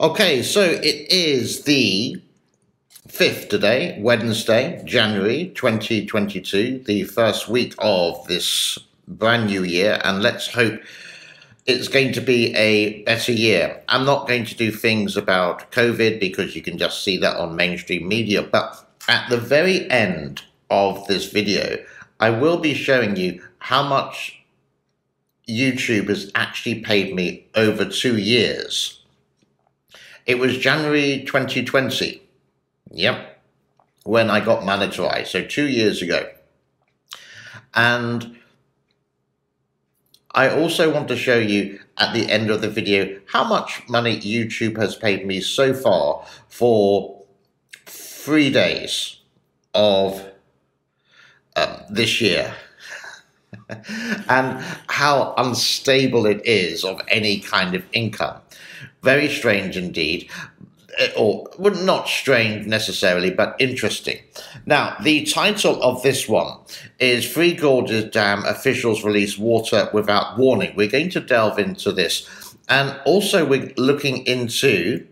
Okay, so it is the 5th today, Wednesday, January 2022, the first week of this brand new year, and let's hope it's going to be a better year. I'm not going to do things about COVID because you can just see that on mainstream media, but at the very end of this video, I will be showing you how much YouTube has actually paid me over 2 years. It was January 2020, yep, when I got monetized, so 2 years ago. And I also want to show you at the end of the video how much money YouTube has paid me so far for 3 days of this year. And how unstable it is of any kind of income. Very strange indeed, or not strange necessarily, but interesting. Now, the title of this one is Three Gorges Dam Officials Release Water Without Warning. We're going to delve into this. And also we're looking into,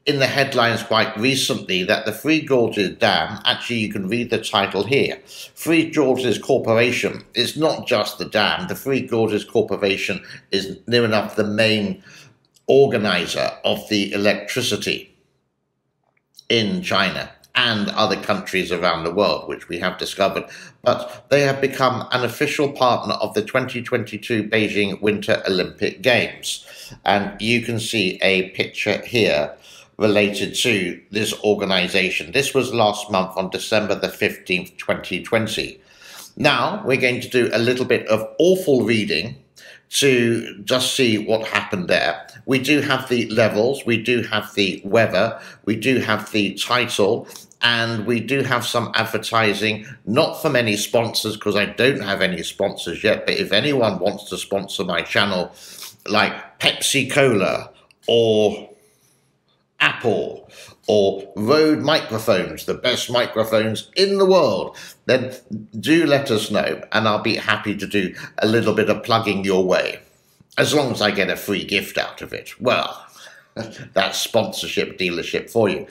in the headlines quite recently, that the Three Gorges Dam, actually you can read the title here, Three Gorges Corporation. It's not just the dam. The Three Gorges Corporation is near enough the main organizer of the electricity in China and other countries around the world, which we have discovered. But they have become an official partner of the 2022 Beijing Winter Olympic Games. And you can see a picture here related to this organization. This was last month on December the 15th, 2020. Now we're going to do a little bit of awful reading to just see what happened there. We do have the levels, we do have the weather, we do have the title, and we do have some advertising, not from any sponsors, because I don't have any sponsors yet, but if anyone wants to sponsor my channel, like Pepsi Cola, or Apple, or Rode microphones, the best microphones in the world, then do let us know, and I'll be happy to do a little bit of plugging your way, as long as I get a free gift out of it. Well, that's sponsorship dealership for you.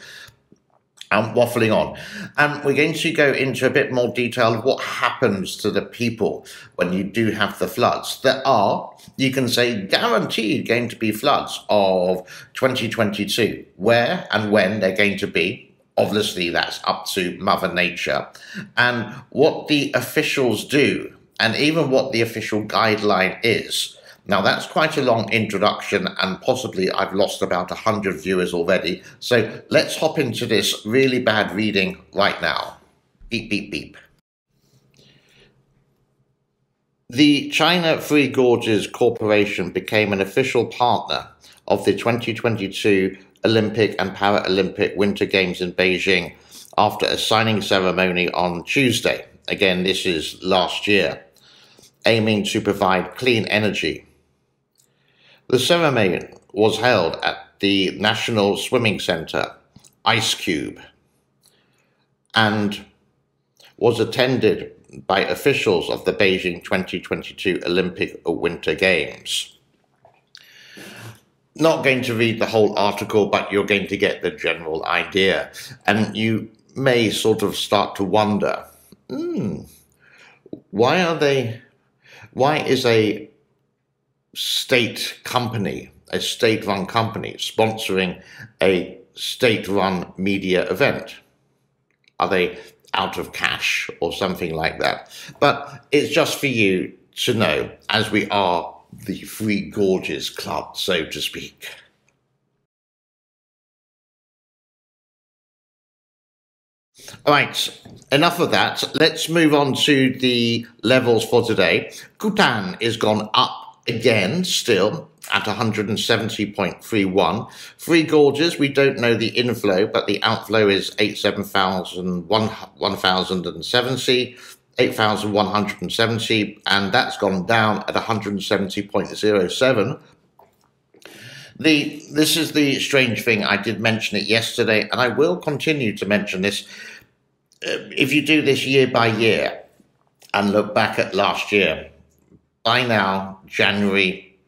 I'm waffling on. And we're going to go into a bit more detail of what happens to the people when you do have the floods. There are, you can say, guaranteed going to be floods of 2022. Where and when they're going to be, obviously that's up to Mother Nature. And what the officials do, and even what the official guideline is. Now, that's quite a long introduction, and possibly I've lost about 100 viewers already. So let's hop into this really bad reading right now. Beep, beep, beep. The China Three Gorges Corporation became an official partner of the 2022 Olympic and Paralympic Winter Games in Beijing after a signing ceremony on Tuesday. Again, this is last year, aiming to provide clean energy. The ceremony was held at the National Swimming Center, Ice Cube, and was attended by officials of the Beijing 2022 Olympic Winter Games. Not going to read the whole article, but you're going to get the general idea. And you may sort of start to wonder, why is a state company, a state-run company, sponsoring a state-run media event? Are they out of cash or something like that? But it's just for you to know, as we are the Three Gorges Club, so to speak. All right, enough of that. Let's move on to the levels for today. Kutan is gone up again, still at 170.31. Three Gorges, we don't know the inflow, but the outflow is 8,170, and that's gone down at 170.07. This is the strange thing. I did mention it yesterday, and I will continue to mention this. If you do this year by year and look back at last year, by now, January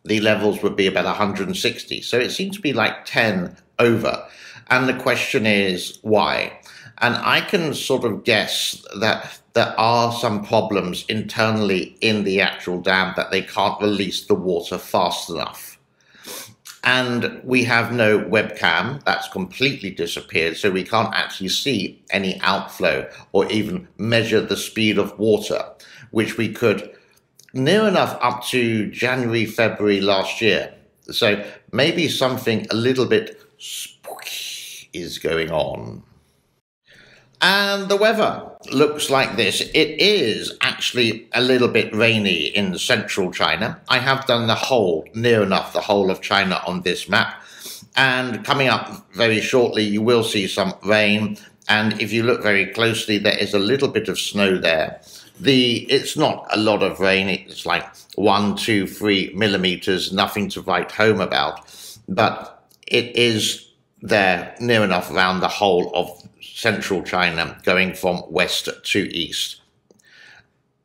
the levels would be about 160. So it seems to be like 10 over. And the question is why? And I can sort of guess that there are some problems internally in the actual dam, that they can't release the water fast enough. And we have no webcam, that's completely disappeared, so we can't actually see any outflow or even measure the speed of water, which we could near enough up to January, February last year. So maybe something a little bit spooky is going on. And the weather looks like this. It is actually a little bit rainy in central China. I have done near enough the whole of China on this map. And coming up very shortly, you will see some rain. And if you look very closely, there is a little bit of snow there. It's not a lot of rain. It's like 1, 2, 3 millimeters, nothing to write home about. But it is there near enough around the whole of central China, going from west to east.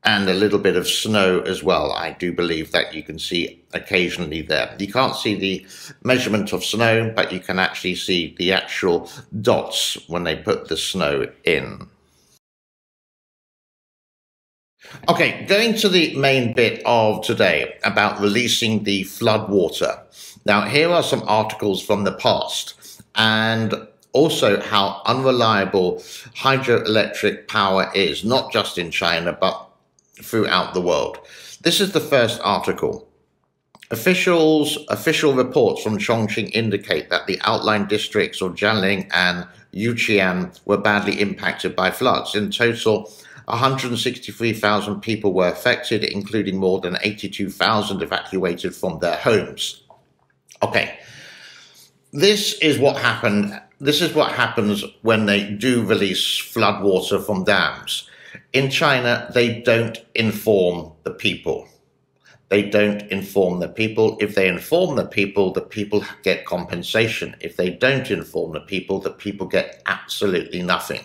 And a little bit of snow as well, I do believe that you can see occasionally there. You can't see the measurement of snow, but you can actually see the actual dots when they put the snow in. Okay, going to the main bit of today about releasing the flood water. Now, here are some articles from the past, and also how unreliable hydroelectric power is, not just in China, but throughout the world. This is the first article. Official reports from Chongqing indicate that the outlying districts of Jiangling and Yuqian were badly impacted by floods. In total, 163,000 people were affected, including more than 82,000 evacuated from their homes. Okay, this is what happened. This is what happens when they do release flood water from dams. In China, they don't inform the people. They don't inform the people. If they inform the people get compensation. If they don't inform the people get absolutely nothing.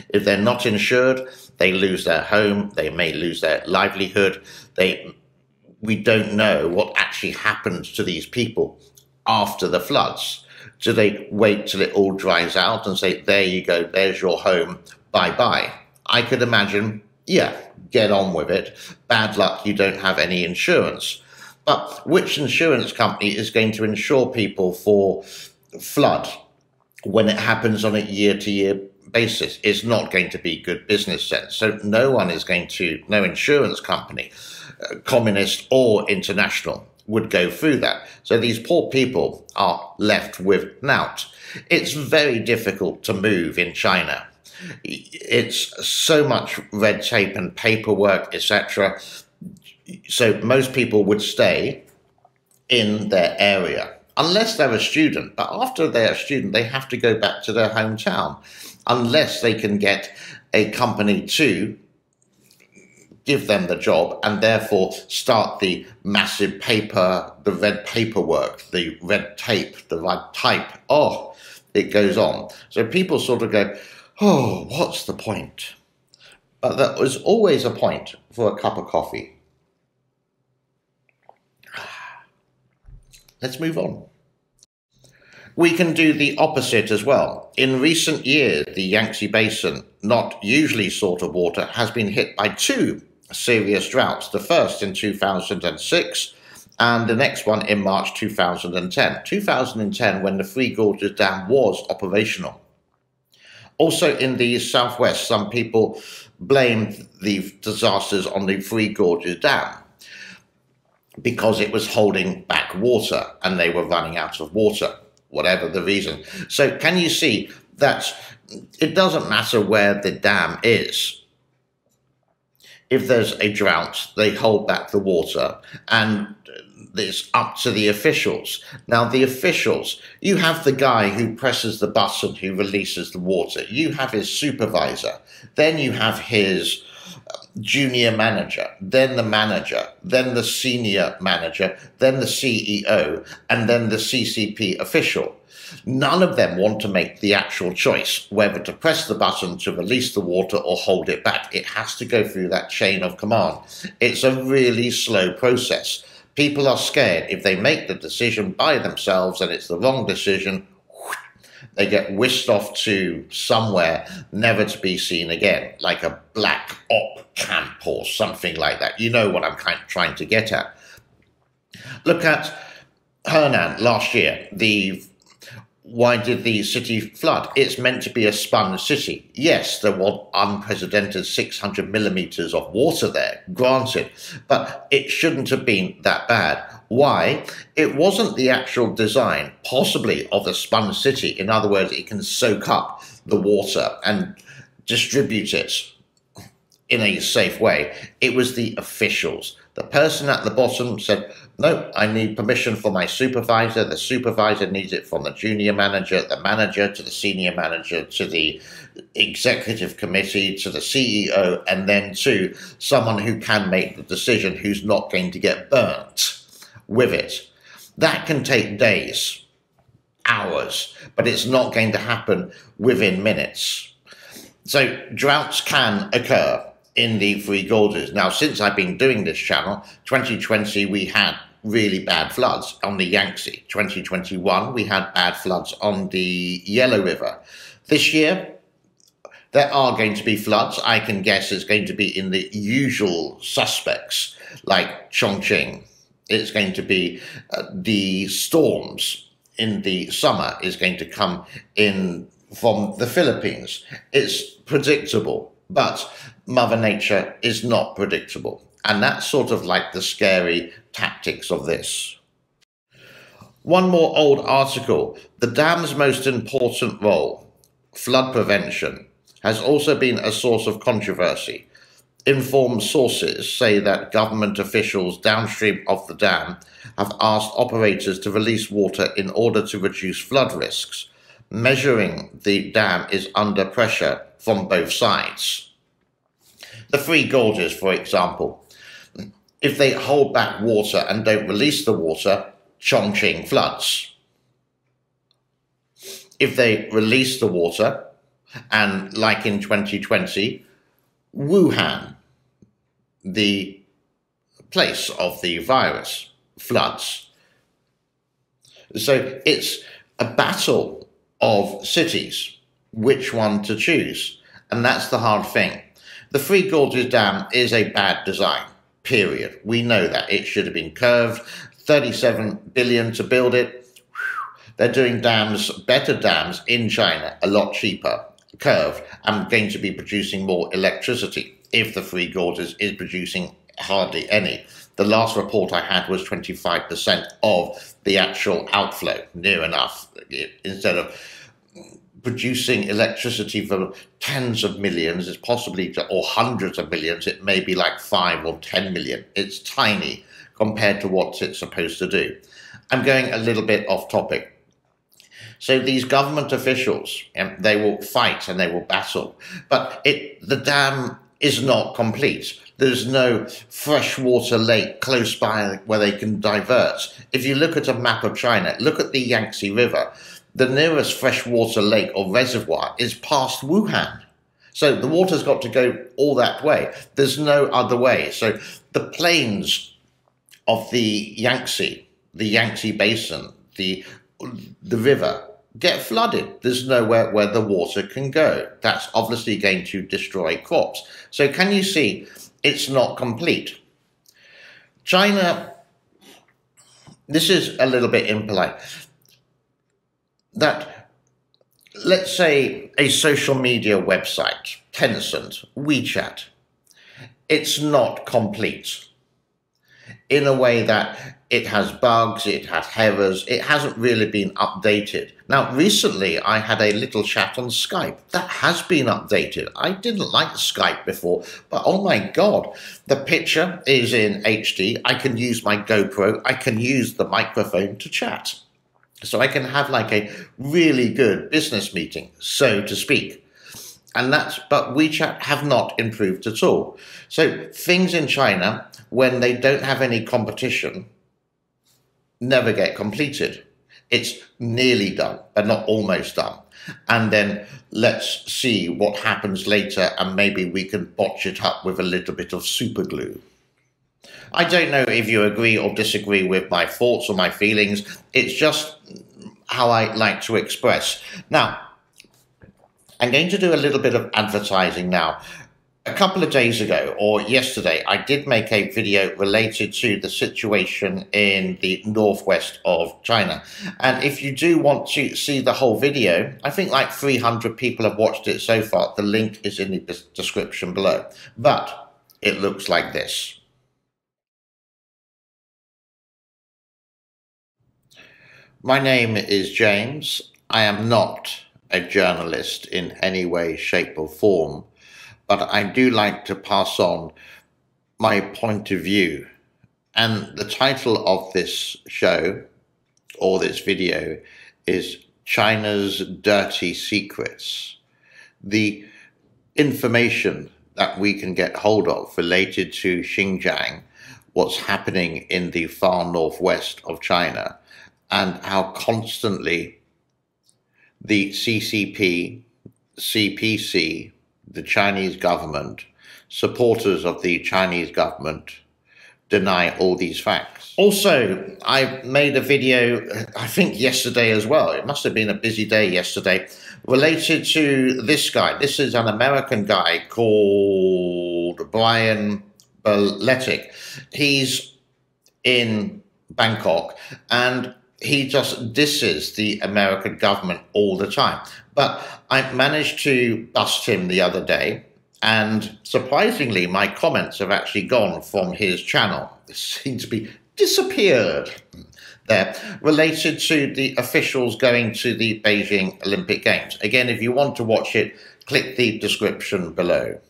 If they're not insured, they lose their home, they may lose their livelihood. We don't know what actually happens to these people after the floods. Do they wait till it all dries out and say, there you go, there's your home, bye-bye? I could imagine, yeah, get on with it. Bad luck, you don't have any insurance. But which insurance company is going to insure people for flood when it happens on a year-to-year basis? It's not going to be good business sense. So no insurance company, communist or international, would go through that. So these poor people are left with nout. It's very difficult to move in China. It's so much red tape and paperwork, etc. So most people would stay in their area, unless they're a student. But after they're a student, they have to go back to their hometown, unless they can get a company to give them the job and therefore start the massive the red paperwork, the red tape, the red type. Oh, it goes on. So people sort of go, oh, what's the point? But there was always a point for a cup of coffee. Let's move on. We can do the opposite as well. In recent years, the Yangtze Basin, not usually salt of water, has been hit by 2 serious droughts. The first in 2006 and the next one in March 2010. 2010 when the Three Gorges Dam was operational. Also in the southwest, some people blamed the disasters on the Three Gorges Dam because it was holding back water and they were running out of water, whatever the reason. So can you see that it doesn't matter where the dam is. If there's a drought, they hold back the water, and it's up to the officials. Now, the officials, you have the guy who presses the button who releases the water. You have his supervisor. Then you have his junior manager, then the senior manager, then the CEO, and then the CCP official. None of them want to make the actual choice whether to press the button to release the water or hold it back. It has to go through that chain of command. It's a really slow process. People are scared if they make the decision by themselves and it's the wrong decision, they get whisked off to somewhere never to be seen again, like a black op camp or something like that. You know what I'm trying to get at. Look at Hernan last year. Why did the city flood? It's meant to be a sponge city. Yes, there was unprecedented 600 millimeters of water there, granted, but it shouldn't have been that bad. Why? It wasn't the actual design, possibly, of the sponge city. In other words, it can soak up the water and distribute it in a safe way. It was the officials. The person at the bottom said, no, I need permission from my supervisor. The supervisor needs it from the junior manager, the manager to the senior manager, to the executive committee, to the CEO, and then to someone who can make the decision, who's not going to get burnt with it. That can take days, hours, but it's not going to happen within minutes. So droughts can occur in the Three Gorges. Now, since I've been doing this channel, 2020 we had really bad floods on the Yangtze. 2021 we had bad floods on the Yellow River. This year there are going to be floods. I can guess it's going to be in the usual suspects like Chongqing. It's going to be the storms in the summer is going to come in from the Philippines. It's predictable, but Mother Nature is not predictable. And that's sort of like the scary tactics of this. One more old article. The dam's most important role, flood prevention, has also been a source of controversy. Informed sources say that government officials downstream of the dam have asked operators to release water in order to reduce flood risks. Measuring the dam is under pressure from both sides. The Three Gorges, for example, if they hold back water and don't release the water, Chongqing floods. If they release the water, and like in 2020, Wuhan, the place of the virus, floods. So it's a battle of cities, which one to choose. And that's the hard thing. The Three Gorges Dam is a bad design, period. We know that. It should have been curved, 37 billion to build it. They're doing dams, better dams in China, a lot cheaper, curved, and going to be producing more electricity if the Three Gorges is producing hardly any. The last report I had was 25% of the actual outflow, near enough, instead of producing electricity for tens of millions, it's possibly, or hundreds of millions, it may be like 5 or 10 million. It's tiny compared to what it's supposed to do. I'm going a little bit off topic. So these government officials, they will fight and they will battle, but the dam is not complete. There's no freshwater lake close by where they can divert. If you look at a map of China, look at the Yangtze River. The nearest freshwater lake or reservoir is past Wuhan. So the water's got to go all that way. There's no other way. So the plains of the Yangtze Basin, the river, get flooded. There's nowhere where the water can go. That's obviously going to destroy crops. So can you see it's not complete? China, this is a little bit impolite, that let's say a social media website, Tencent, WeChat, it's not complete in a way that it has bugs, it has errors, it hasn't really been updated. Now, recently I had a little chat on Skype that has been updated. I didn't like Skype before, but oh my God, the picture is in HD. I can use my GoPro, I can use the microphone to chat. So I can have like a really good business meeting, so to speak. But WeChat have not improved at all. So things in China, when they don't have any competition, never get completed. It's nearly done, but not almost done. And then let's see what happens later, and maybe we can botch it up with a little bit of super glue. I don't know if you agree or disagree with my thoughts or my feelings. It's just how I like to express. Now, I'm going to do a little bit of advertising now. A couple of days ago, or yesterday, I did make a video related to the situation in the northwest of China. And if you do want to see the whole video, I think like 300 people have watched it so far. The link is in the description below. But it looks like this. My name is James. I am not a journalist in any way, shape, or form, but I do like to pass on my point of view. And the title of this show, or this video, is China's Dirty Secrets. The information that we can get hold of related to Xinjiang, what's happening in the far northwest of China, and how constantly the CCP, CPC, the Chinese government, supporters of the Chinese government, deny all these facts. Also, I made a video, I think yesterday as well, it must have been a busy day yesterday, related to this guy. This is an American guy called Brian Beletic. He's in Bangkok, and he just disses the American government all the time. But I managed to bust him the other day, and surprisingly, my comments have actually gone from his channel. They seem to be disappeared there, related to the officials going to the Beijing Olympic Games. Again, if you want to watch it, click the description below.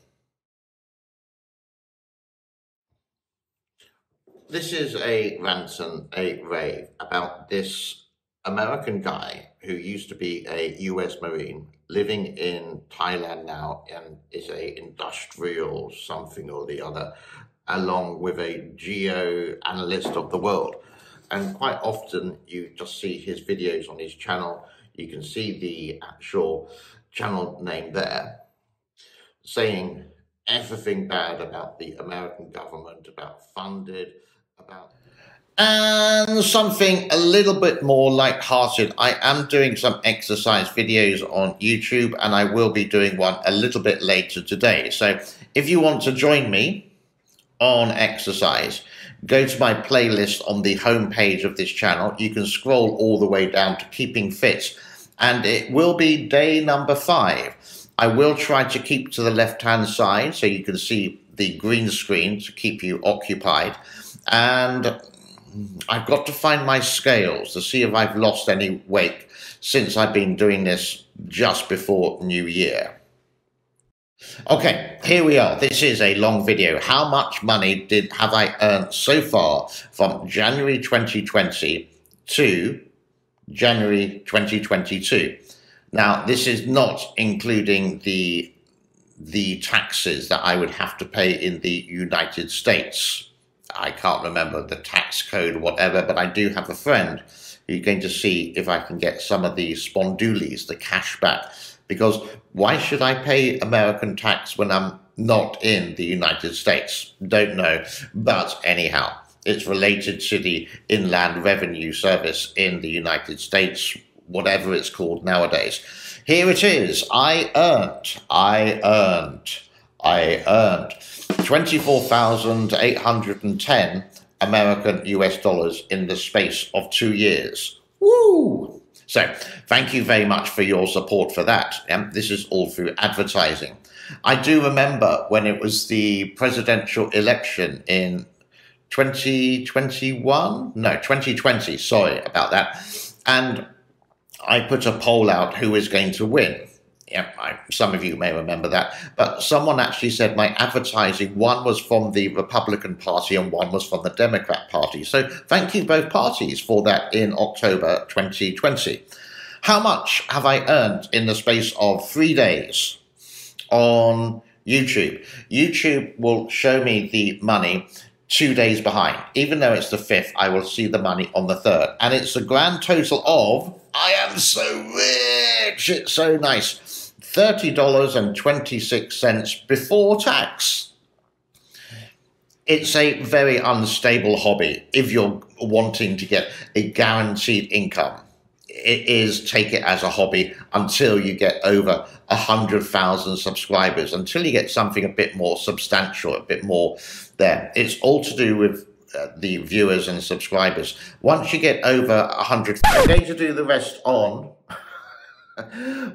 This is a rant and a rave about this American guy who used to be a US Marine living in Thailand now and is a industrial something or the other, along with a geo-analyst of the world. And quite often you just see his videos on his channel. You can see the actual channel name there, saying everything bad about the American government, about funded, and something a little bit more light-hearted. I am doing some exercise videos on YouTube, and I will be doing one a little bit later today. So if you want to join me on exercise, go to my playlist on the homepage of this channel. You can scroll all the way down to Keeping Fit, and it will be day number 5. I will try to keep to the left-hand side so you can see the green screen to keep you occupied. And I've got to find my scales to see if I've lost any weight since I've been doing this just before New Year. Okay, here we are. This is a long video. How much money have I earned so far from January 2020 to January 2022? Now, this is not including the taxes that I would have to pay in the United States. I can't remember the tax code or whatever, but I do have a friend who's going to see if I can get some of the spondoolies, the cash back. Because why should I pay American tax when I'm not in the United States? Don't know. But anyhow, it's related to the Inland Revenue Service in the United States, whatever it's called nowadays. Here it is. I earned 24,810 American US dollars in the space of 2 years. Woo! So thank you very much for your support for that. This is all through advertising. I do remember when it was the presidential election in 2021? No, 2020, sorry about that. And I put a poll out who is going to win. Yeah, some of you may remember that, but someone actually said my advertising, one was from the Republican Party and one was from the Democrat Party. So thank you both parties for that in October 2020. How much have I earned in the space of 3 days on YouTube? YouTube will show me the money 2 days behind. Even though it's the 5th, I will see the money on the 3rd. And it's a grand total of, I am so rich, it's so nice, $30.26 before tax. It's a very unstable hobby if you're wanting to get a guaranteed income. It is, take it as a hobby until you get over 100,000 subscribers, until you get something a bit more substantial, a bit more there. It's all to do with the viewers and subscribers. Once you get over 100, I'm going to do the rest on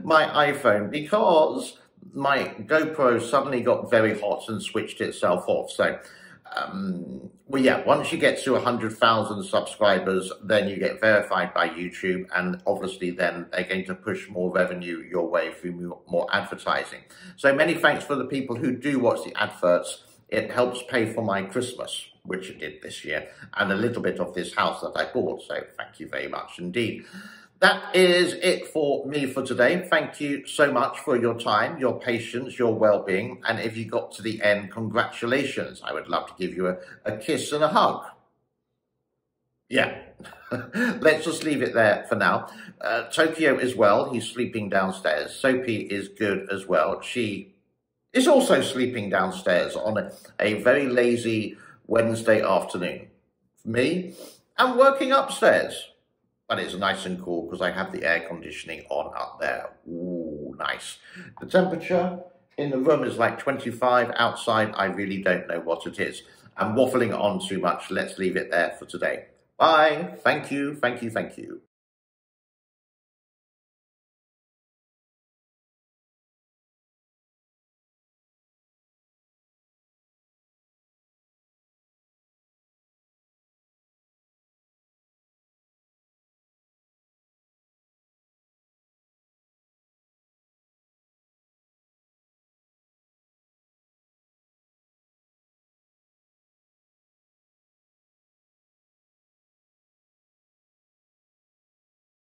my iPhone because my GoPro suddenly got very hot and switched itself off. So, well, yeah, once you get to 100,000 subscribers, then you get verified by YouTube, and obviously then they're going to push more revenue your way through more advertising. So many thanks for the people who do watch the adverts. It helps pay for my Christmas, which it did this year, and a little bit of this house that I bought. So thank you very much indeed. That is it for me for today. Thank you so much for your time, your patience, your well-being. And if you got to the end, congratulations. I would love to give you a kiss and a hug. Yeah, let's just leave it there for now. Tokyo is well. He's sleeping downstairs. Sophie is good as well. She is also sleeping downstairs on a very lazy Wednesday afternoon. Me, I'm working upstairs. But it's nice and cool because I have the air conditioning on up there. Ooh, nice. The temperature in the room is like 25. Outside, I really don't know what it is. I'm waffling on too much. Let's leave it there for today. Bye. Thank you, thank you, thank you.